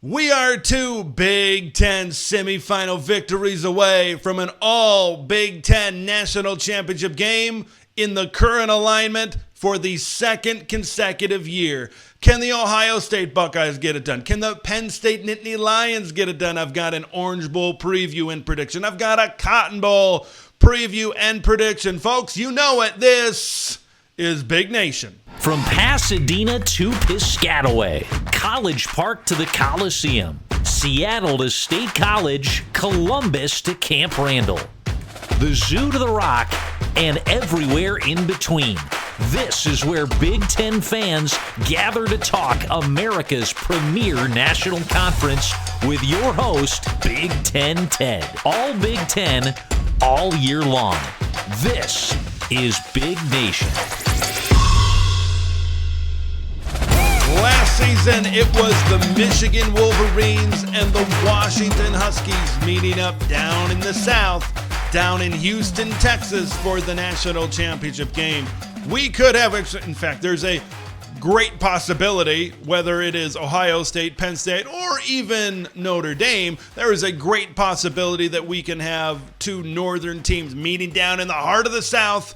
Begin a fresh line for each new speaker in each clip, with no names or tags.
We are two Big Ten semifinal victories away from an all Big Ten national championship game in the current alignment for the second consecutive year. Can the Ohio State Buckeyes get it done? Can the Penn State Nittany Lions get it done? I've got an Orange Bowl preview and prediction. I've got a Cotton Bowl preview and prediction. Folks, you know it. This is Big Nation.
From Pasadena to Piscataway, College Park to the Coliseum, Seattle to State College, Columbus to Camp Randall, the Zoo to the Rock, and everywhere in between. This is where Big Ten fans gather to talk America's premier national conference with your host, Big Ten Ted. All Big Ten, all year long. This is Big Nation.
Last season, it was the Michigan Wolverines and the Washington Huskies meeting up down in the South, down in Houston, Texas, for the national championship game. We could have, in fact, there's a great possibility, whether it is Ohio State, Penn State, or even Notre Dame, there is a great possibility that we can have two northern teams meeting down in the heart of the South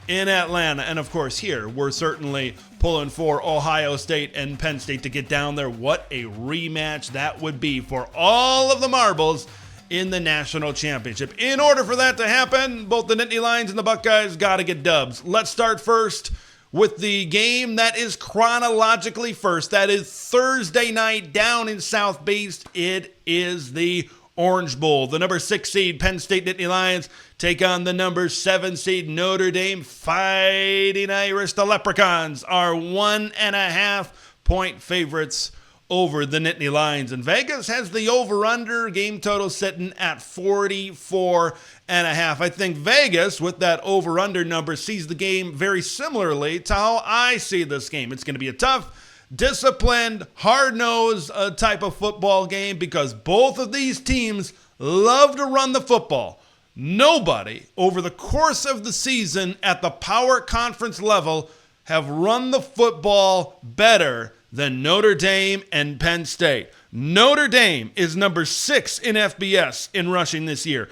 in Atlanta. And of course, here, we're certainly pulling for Ohio State and Penn State to get down there. What a rematch that would be for all of the marbles in the national championship. In order for that to happen, both the Nittany Lions and the Buckeyes got to get dubs. Let's start first with the game that is chronologically first. That is Thursday night down in South Beach. It is the Orange Bowl. The number 6 seed Penn State Nittany Lions take on the number 7 seed Notre Dame Fighting Irish. The Leprechauns are 1.5 point favorites over the Nittany Lions. And Vegas has the over-under game total sitting at 44.5. I think Vegas, with that over-under number, sees the game very similarly to how I see this game. It's going to be a tough, disciplined, hard-nosed type of football game because both of these teams love to run the football. Nobody over the course of the season at the power conference level have run the football better than Notre Dame and Penn State. Notre Dame is number 6 in FBS in rushing this year.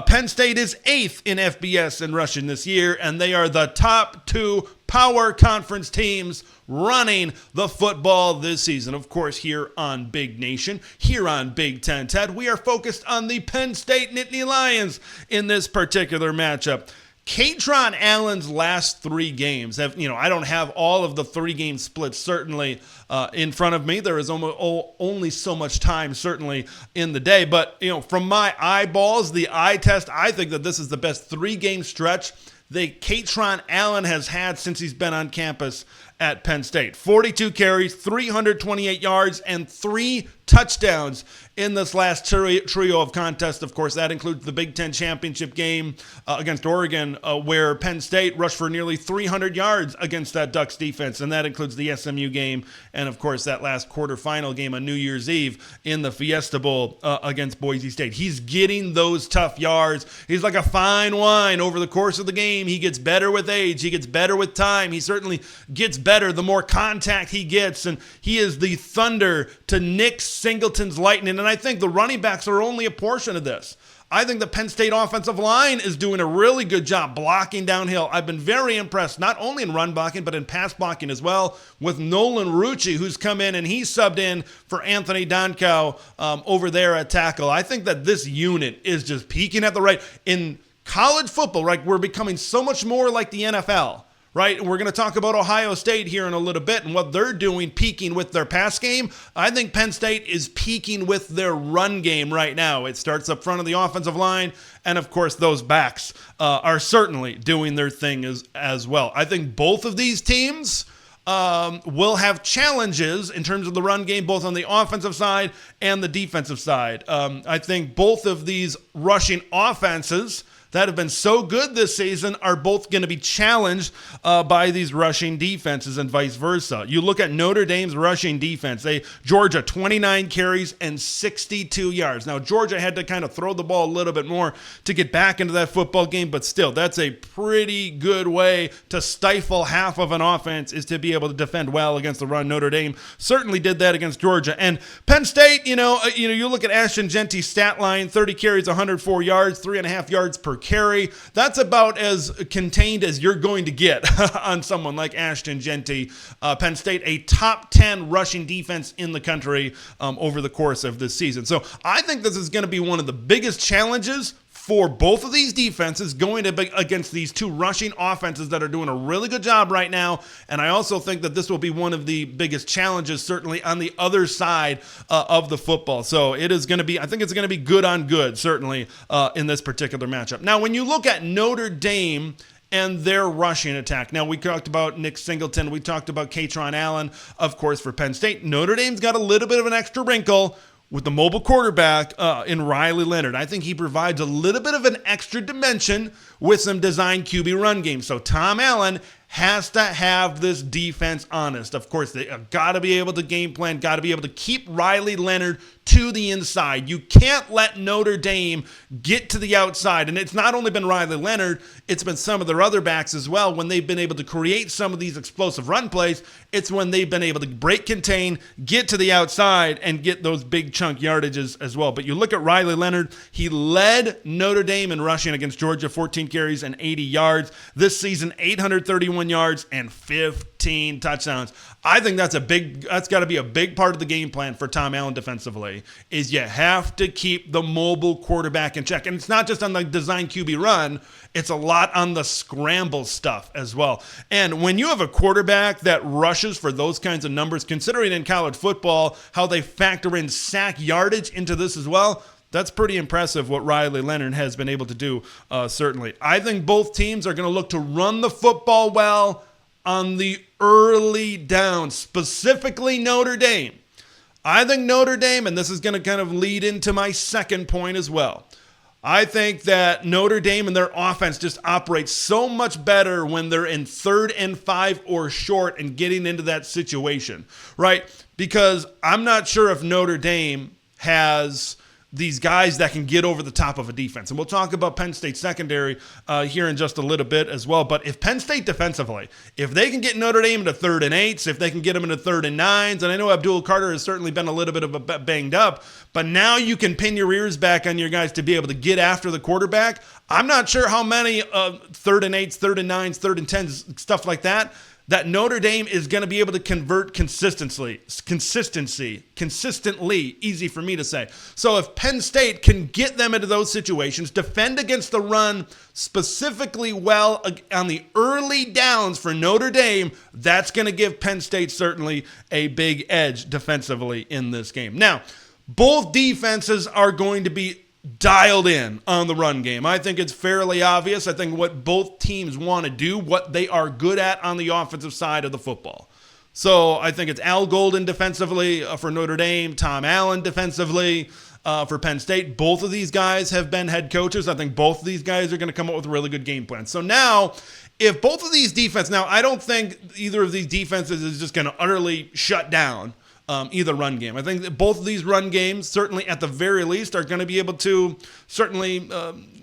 Penn State is 8th in FBS in rushing this year, and they are the top 2 power conference teams running the football this season. Of course, here on Big Nation, here on Big Ten Ted, we are focused on the Penn State Nittany Lions in this particular matchup. Katron Allen's last 3 games have, I don't have all of the 3-game splits certainly in front of me. There is only so much time certainly in the day. But, from my eyeballs, the eye test, I think that this is the best 3-game stretch that Katron Allen has had since he's been on campus at Penn State. 42 carries, 328 yards, and 3 touchdowns in this last trio of contests. Of course, that includes the Big Ten championship game against Oregon, where Penn State rushed for nearly 300 yards against that Ducks defense, and that includes the SMU game, and of course, that last quarterfinal game on New Year's Eve in the Fiesta Bowl against Boise State. He's getting those tough yards. He's like a fine wine over the course of the game. He gets better with age. He gets better with time. He certainly gets better the more contact he gets, and he is the thunder to Nick Singleton's lightning, and I think the running backs are only a portion of this. I think the Penn State offensive line is doing a really good job blocking downhill. I've been very impressed, not only in run blocking, but in pass blocking as well, with Nolan Rucci, who's come in and he's subbed in for Anthony Donkow over there at tackle. I think that this unit is just peaking at the right. In college football, right, we're becoming so much more like the NFL. Right, and we're going to talk about Ohio State here in a little bit and what they're doing, peaking with their pass game. I think Penn State is peaking with their run game right now. It starts up front of the offensive line, and of course, those backs are certainly doing their thing as well. I think both of these teams will have challenges in terms of the run game, both on the offensive side and the defensive side. I think both of these rushing offenses that have been so good this season are both going to be challenged by these rushing defenses and vice versa. You look at Notre Dame's rushing defense. Georgia, 29 carries and 62 yards. Now, Georgia had to kind of throw the ball a little bit more to get back into that football game, but still, that's a pretty good way to stifle half of an offense, is to be able to defend well against the run. Notre Dame certainly did that against Georgia. And Penn State, you look at Ashton Genty's stat line, 30 carries, 104 yards, 3.5 yards per carry. That's about as contained as you're going to get on someone like Ashton Genty. Penn State, a top 10 rushing defense in the country over the course of this season. So I think this is going to be one of the biggest challenges for both of these defenses going against these two rushing offenses that are doing a really good job right now. And I also think that this will be one of the biggest challenges, certainly on the other side of the football. So I think it's going to be good on good, certainly in this particular matchup. Now, when you look at Notre Dame and their rushing attack. Now, we talked about Nick Singleton. We talked about Katron Allen, of course, for Penn State. Notre Dame's got a little bit of an extra wrinkle with the mobile quarterback in Riley Leonard. I think he provides a little bit of an extra dimension with some design QB run game. So Tom Allen has to have this defense honest. Of course, they got to be able to game plan, got to be able to keep Riley Leonard to the inside. You can't let Notre Dame get to the outside. And it's not only been Riley Leonard, it's been some of their other backs as well. When they've been able to create some of these explosive run plays, it's when they've been able to break contain, get to the outside, and get those big chunk yardages as well. But you look at Riley Leonard, he led Notre Dame in rushing against Georgia, 14 carries and 80 yards. This season, 831 yards and 15 touchdowns. I think that's got to be a big part of the game plan for Tom Allen defensively, is you have to keep the mobile quarterback in check. And it's not just on the design QB run, it's a lot on the scramble stuff as well. And when you have a quarterback that rushes for those kinds of numbers, considering in college football how they factor in sack yardage into this as well, that's pretty impressive what Riley Leonard has been able to do, certainly. I think both teams are going to look to run the football well on the early downs, specifically Notre Dame. I think Notre Dame, and this is going to kind of lead into my second point as well, I think that Notre Dame and their offense just operates so much better when they're in 3rd and 5 or short and getting into that situation, right? Because I'm not sure if Notre Dame has these guys that can get over the top of a defense. And we'll talk about Penn State secondary here in just a little bit as well. But if Penn State defensively, if they can get Notre Dame into 3rd and 8s, if they can get them into 3rd and 9s, and I know Abdul Carter has certainly been a little bit of a banged up, but now you can pin your ears back on your guys to be able to get after the quarterback. I'm not sure how many 3rd and 8s, 3rd and 9s, 3rd and 10s, stuff like that Notre Dame is going to be able to convert consistently, easy for me to say. So if Penn State can get them into those situations, defend against the run specifically well on the early downs for Notre Dame, that's going to give Penn State certainly a big edge defensively in this game. Now, both defenses are going to be dialed in on the run game. I think it's fairly obvious. I think what both teams want to do, what they are good at on the offensive side of the football. So I think it's Al Golden defensively for Notre Dame, Tom Allen defensively for Penn State. Both of these guys have been head coaches. I think both of these guys are going to come up with a really good game plan. So now, if both of these defenses, now I don't think either of these defenses is just going to utterly shut down either run game. I think that both of these run games, certainly at the very least, are going to be able to certainly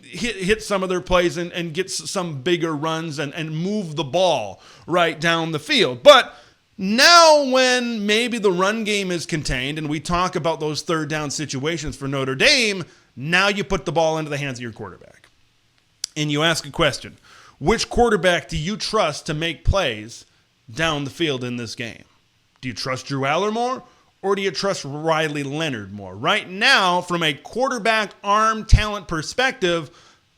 hit some of their plays and get some bigger runs and move the ball right down the field. But now when maybe the run game is contained and we talk about those 3rd down situations for Notre Dame, now you put the ball into the hands of your quarterback. And you ask a question: which quarterback do you trust to make plays down the field in this game? Do you trust Drew Aller more, or do you trust Riley Leonard more? Right now, from a quarterback arm talent perspective,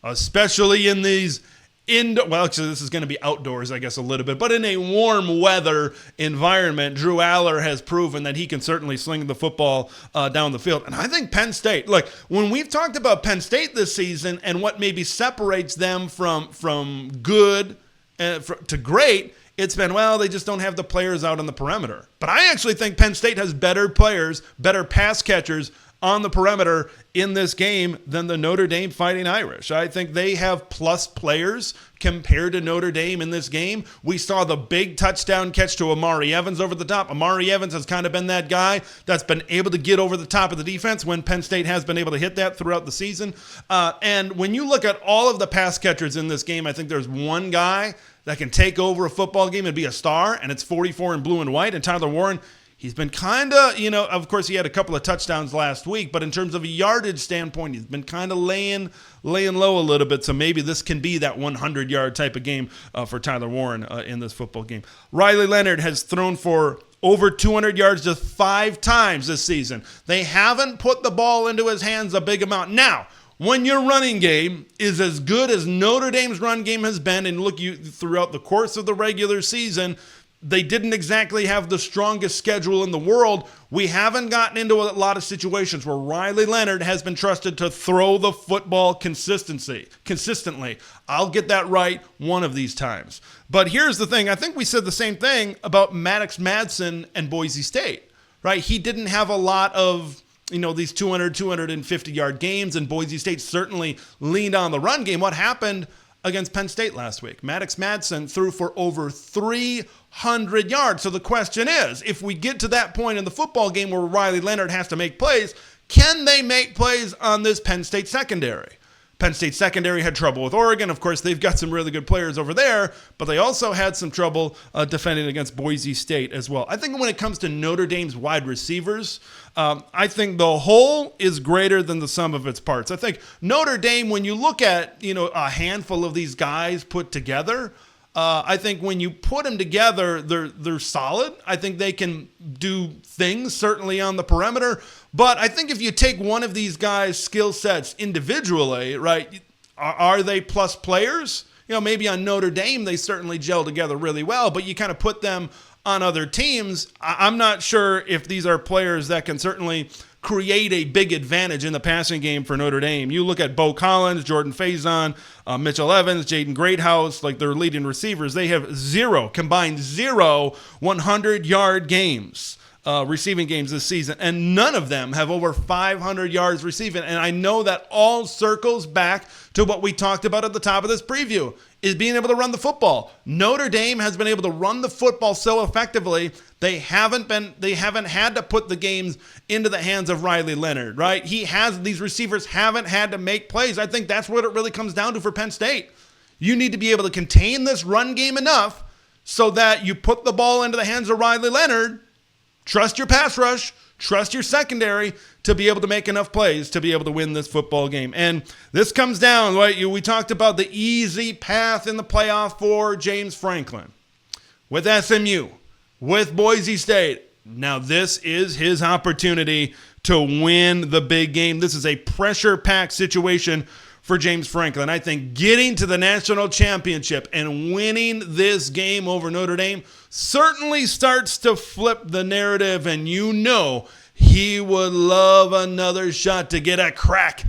especially in these actually this is going to be outdoors, I guess, a little bit, but in a warm weather environment, Drew Aller has proven that he can certainly sling the football down the field. And I think Penn State, look, when we've talked about Penn State this season and what maybe separates them from good to great, it's been, well, they just don't have the players out on the perimeter. But I actually think Penn State has better players, better pass catchers on the perimeter in this game than the Notre Dame Fighting Irish. I think they have plus players compared to Notre Dame in this game. We saw the big touchdown catch to Amari Evans over the top. Amari Evans has kind of been that guy that's been able to get over the top of the defense when Penn State has been able to hit that throughout the season. And when you look at all of the pass catchers in this game, I think there's one guy that can take over a football game and be a star, and it's 44 in blue and white, and Tyler Warren. He's been kind of, of course, he had a couple of touchdowns last week, but in terms of a yardage standpoint, he's been kind of laying low a little bit, so maybe this can be that 100-yard type of game for Tyler Warren in this football game. Riley Leonard has thrown for over 200 yards just 5 times this season. They haven't put the ball into his hands a big amount. Now, when your running game is as good as Notre Dame's run game has been, and look, throughout the course of the regular season, they didn't exactly have the strongest schedule in the world. We haven't gotten into a lot of situations where Riley Leonard has been trusted to throw the football consistently. I'll get that right one of these times. But here's the thing. I think we said the same thing about Maddox Madsen and Boise State, right? He didn't have a lot of these 250-yard games, and Boise State certainly leaned on the run game. What happened against Penn State last week? Maddox Madsen threw for over 300 yards. So the question is, if we get to that point in the football game where Riley Leonard has to make plays, can they make plays on this Penn State secondary? Penn State secondary had trouble with Oregon. Of course, they've got some really good players over there, but they also had some trouble defending against Boise State as well. I think when it comes to Notre Dame's wide receivers, I think the whole is greater than the sum of its parts. I think Notre Dame, when you look at a handful of these guys put together, I think when you put them together, they're solid. I think they can do things, certainly on the perimeter. But I think if you take one of these guys' skill sets individually, right, are they plus players? Maybe on Notre Dame, they certainly gel together really well, but you kind of put them on other teams. I'm not sure if these are players that can certainly create a big advantage in the passing game for Notre Dame. You look at Bo Collins, Jordan Faison, Mitchell Evans, Jaden Greathouse, like their leading receivers. They have combined zero 100-yard games. Receiving games this season, and none of them have over 500 yards receiving. And I know that all circles back to what we talked about at the top of this preview, is being able to run the football. Notre Dame has been able to run the football so effectively, they haven't had to put the games into the hands of Riley Leonard, right? These receivers haven't had to make plays. I think that's what it really comes down to for Penn State. You need to be able to contain this run game enough so that you put the ball into the hands of Riley Leonard. Trust your pass rush, trust your secondary to be able to make enough plays to be able to win this football game. And this comes down, right? We talked about the easy path in the playoff for James Franklin. With SMU, with Boise State. Now this is his opportunity to win the big game. This is a pressure-packed situation for James Franklin. I think getting to the national championship and winning this game over Notre Dame certainly starts to flip the narrative, and he would love another shot to get a crack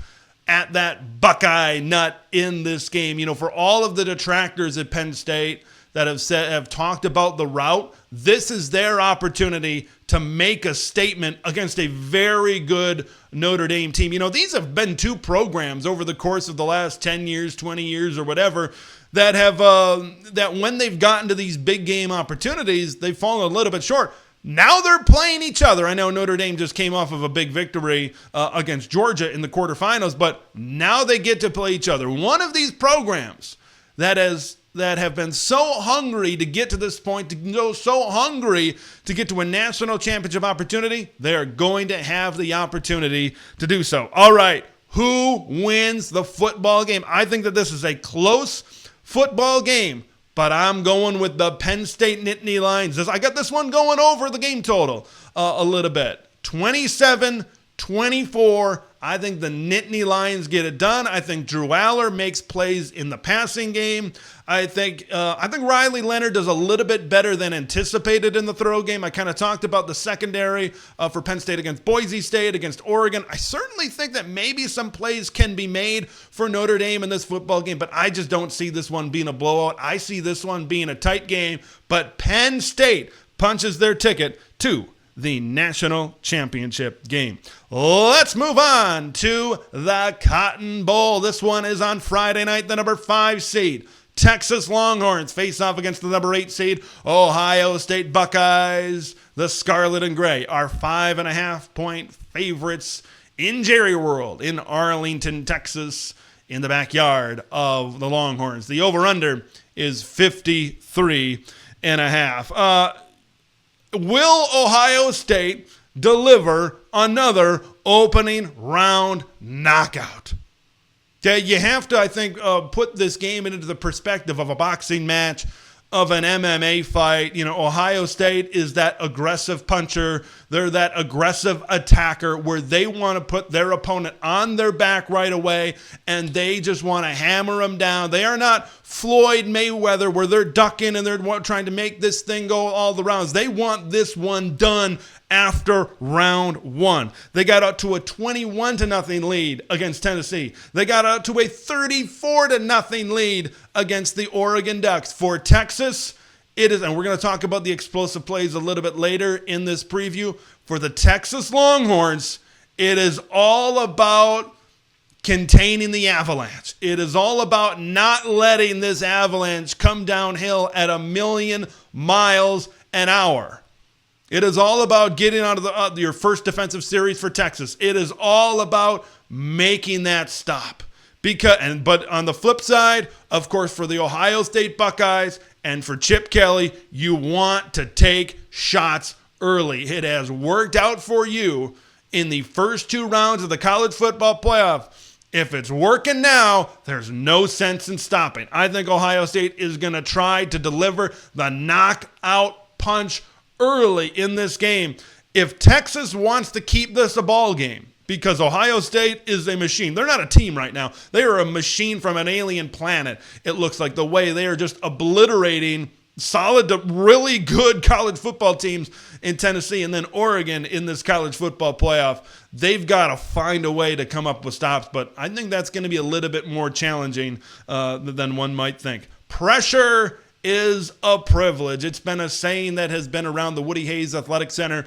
at that Buckeye nut in this game. For all of the detractors at Penn State that have talked about the route, this is their opportunity to make a statement against a very good Notre Dame team. These have been two programs over the course of the last 10 years, 20 years, or whatever, that have that when they've gotten to these big game opportunities, they've fallen a little bit short. Now they're playing each other. I know Notre Dame just came off of a big victory against Georgia in the quarterfinals, but now they get to play each other. One of these programs that have been so hungry to get to this point, so hungry to get to a national championship opportunity, they are going to have the opportunity to do so. All right, who wins the football game? I think that this is a close football game, but I'm going with the Penn State Nittany Lions. I got this one going over the game total a little bit. 27-24. I think the Nittany Lions get it done. I think Drew Aller makes plays in the passing game. I think Riley Leonard does a little bit better than anticipated in the throw game. I kind of talked about the secondary for Penn State against Boise State, against Oregon. I certainly think that maybe some plays can be made for Notre Dame in this football game, but I just don't see this one being a blowout. I see this one being a tight game, but Penn State punches their ticket to the national championship game. Let's move on to the Cotton Bowl. This one is on Friday night. The number 5 seed Texas Longhorns face off against the number 8 seed Ohio State Buckeyes. The Scarlet and Gray are 5.5-point favorites in Jerry World in Arlington, Texas, in the backyard of the Longhorns. The over-under is 53.5. Will Ohio State deliver another opening round knockout? Okay, you have to, I think, put this game into the perspective of a boxing match, of an MMA fight. You know, Ohio State is that aggressive puncher. They're that aggressive attacker where they want to put their opponent on their back right away, and they just want to hammer them down. They are not Floyd Mayweather where they're ducking and they're trying to make this thing go all the rounds. They want this one done after round 1. They got out to a 21-0 lead against Tennessee. They got out to a 34-0 lead against the Oregon Ducks. For Texas, it is, and we're going to talk about the explosive plays a little bit later in this preview. For the Texas Longhorns, it is all about containing the avalanche. It is all about not letting this avalanche come downhill at 1,000,000 miles an hour. It is all about getting out of your first defensive series for Texas. It is all about making that stop. But on the flip side, of course, for the Ohio State Buckeyes and for Chip Kelly, you want to take shots early. It has worked out for you in the first 2 rounds of the college football playoff. If it's working now, there's no sense in stopping. I think Ohio State is going to try to deliver the knockout punch early in this game. If Texas wants to keep this a ball game, because Ohio State is a machine. They're not a team right now. They are a machine from an alien planet. It looks like the way they are just obliterating solid to really good college football teams in Tennessee and then Oregon in this college football playoff. They've got to find a way to come up with stops, but I think that's going to be a little bit more challenging than one might think. Pressure is a privilege. It's been a saying that has been around the Woody Hayes Athletic Center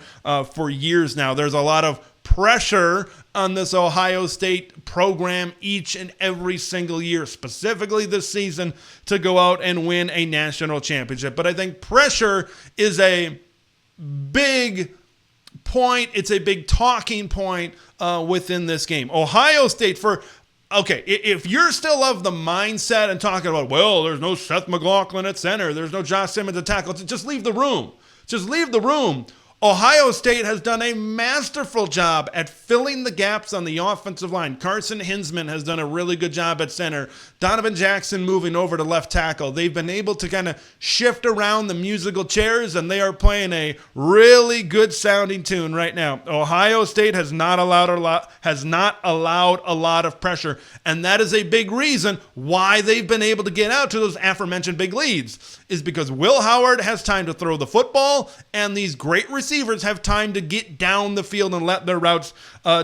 for years now. There's a lot of pressure on this Ohio State program each and every single year, specifically this season, to go out and win a national championship. But I think pressure is a big point. It's a big talking point within this game. Ohio State if you're still of the mindset and talking about, well, there's no Seth McLaughlin at center, there's no Josh Simmons at tackle, just leave the room. Just leave the room. Ohio State has done a masterful job at filling the gaps on the offensive line. Carson Hinsman has done a really good job at center. Donovan Jackson moving over to left tackle. They've been able to kind of shift around the musical chairs, and they are playing a really good sounding tune right now. Ohio State has not allowed a lot of pressure, and that is a big reason why they've been able to get out to those aforementioned big leads, is because Will Howard has time to throw the football, and these great receivers have time to get down the field and let their routes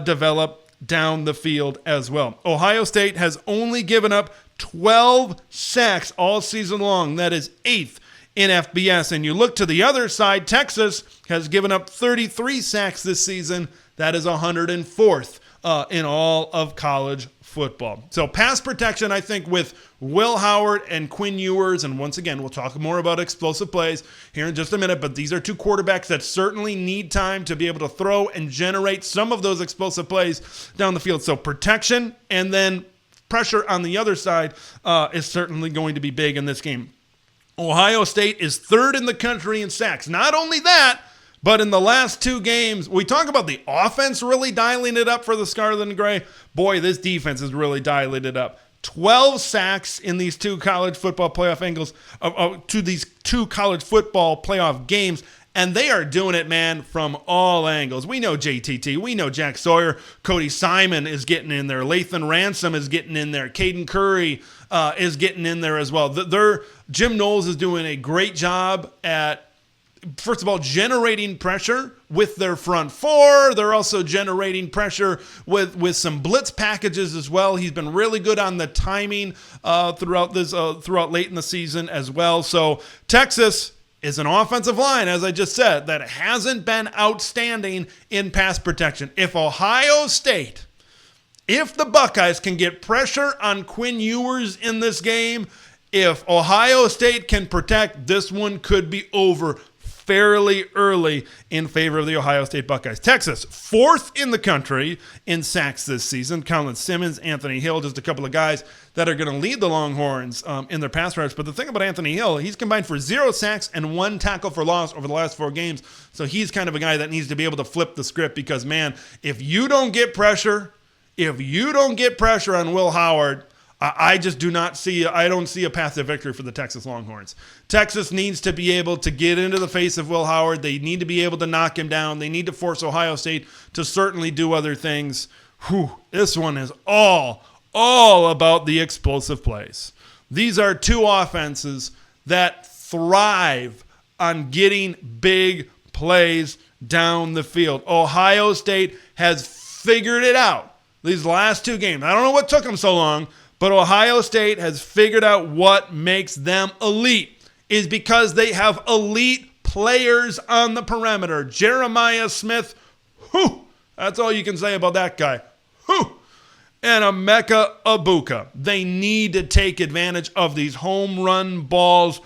develop down the field as well. Ohio State has only given up 12 sacks all season long. That is 8th in FBS. And you look to the other side, Texas has given up 33 sacks this season. That is 104th in all of college football. So pass protection, I think, with Will Howard and Quinn Ewers, and once again, we'll talk more about explosive plays here in just a minute, but these are 2 quarterbacks that certainly need time to be able to throw and generate some of those explosive plays down the field. So protection and then pressure on the other side is certainly going to be big in this game. Ohio State is 3rd in the country in sacks. Not only that, but in the last 2 games, we talk about the offense really dialing it up for the Scarlet and Gray. Boy, this defense is really dialing it up. 12 sacks in these 2 college football playoff these 2 college football playoff games, and they are doing it, man, from all angles. We know JTT, we know Jack Sawyer, Cody Simon is getting in there, Lathan Ransom is getting in there, Caden Curry is getting in there as well. Jim Knowles is doing a great job at, first of all, generating pressure with their front 4. They're also generating pressure with some blitz packages as well. He's been really good on the timing throughout late in the season as well. So Texas, is an offensive line, as I just said, that hasn't been outstanding in pass protection. If the Buckeyes can get pressure on Quinn Ewers in this game, if Ohio State can protect, this one could be over fairly early in favor of the Ohio State Buckeyes. Texas, 4th in the country in sacks this season. Colin Simmons, Anthony Hill, just a couple of guys that are going to lead the Longhorns in their pass rush. But the thing about Anthony Hill, he's combined for 0 sacks and 1 tackle for loss over the last 4 games. So he's kind of a guy that needs to be able to flip the script because, man, if you don't get pressure on Will Howard, I just don't see a path to victory for the Texas Longhorns. Texas needs to be able to get into the face of Will Howard. They need to be able to knock him down. They need to force Ohio State to certainly do other things. This one is all about the explosive plays. These are 2 offenses that thrive on getting big plays down the field. Ohio State has figured it out these last 2 games. I don't know what took them so long, but Ohio State has figured out what makes them elite is because they have elite players on the perimeter. Jeremiah Smith, that's all you can say about that guy. And Emeka Egbuka. They need to take advantage of these home run balls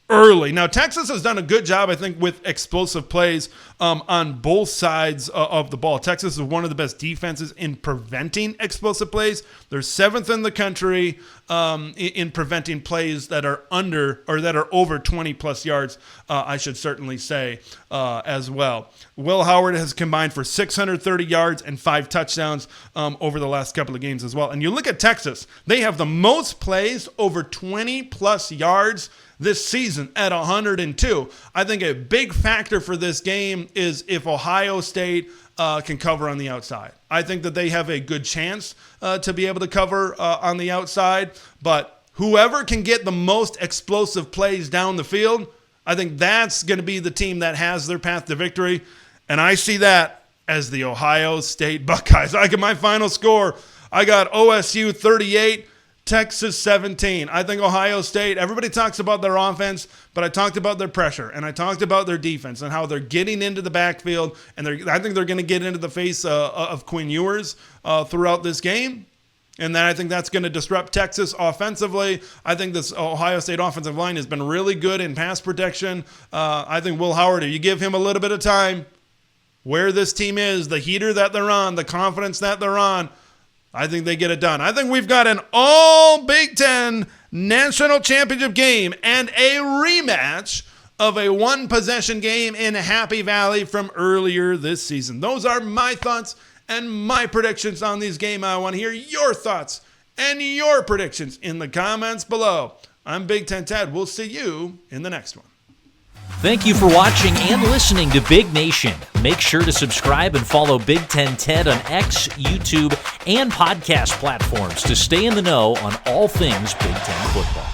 early. Now, Texas has done a good job, I think, with explosive plays on both sides of the ball. Texas is one of the best defenses in preventing explosive plays. They're 7th in the country in preventing plays that are over 20-plus yards, I should certainly say, as well. Will Howard has combined for 630 yards and 5 touchdowns over the last couple of games as well. And you look at Texas, they have the most plays over 20-plus yards this season at 102. I think a big factor for this game is if Ohio State can cover on the outside. I think that they have a good chance to be able to cover on the outside, but whoever can get the most explosive plays down the field, I think that's going to be the team that has their path to victory, and I see that as the Ohio State Buckeyes. I get my final score. I got OSU 38, Texas 17. I think Ohio State, everybody talks about their offense, but I talked about their pressure, and I talked about their defense and how they're getting into the backfield, and I think they're going to get into the face of Quinn Ewers throughout this game. And then I think that's going to disrupt Texas offensively. I think this Ohio State offensive line has been really good in pass protection. I think Will Howard, if you give him a little bit of time, where this team is, the heater that they're on, the confidence that they're on, I think they get it done. I think we've got an all Big Ten national championship game and a rematch of a 1-possession game in Happy Valley from earlier this season. Those are my thoughts and my predictions on these games. I want to hear your thoughts and your predictions in the comments below. I'm Big Ten Ted. We'll see you in the next one.
Thank you for watching and listening to Big Nation. Make sure to subscribe and follow Big Ten Ted on X, YouTube, and podcast platforms to stay in the know on all things Big Ten football.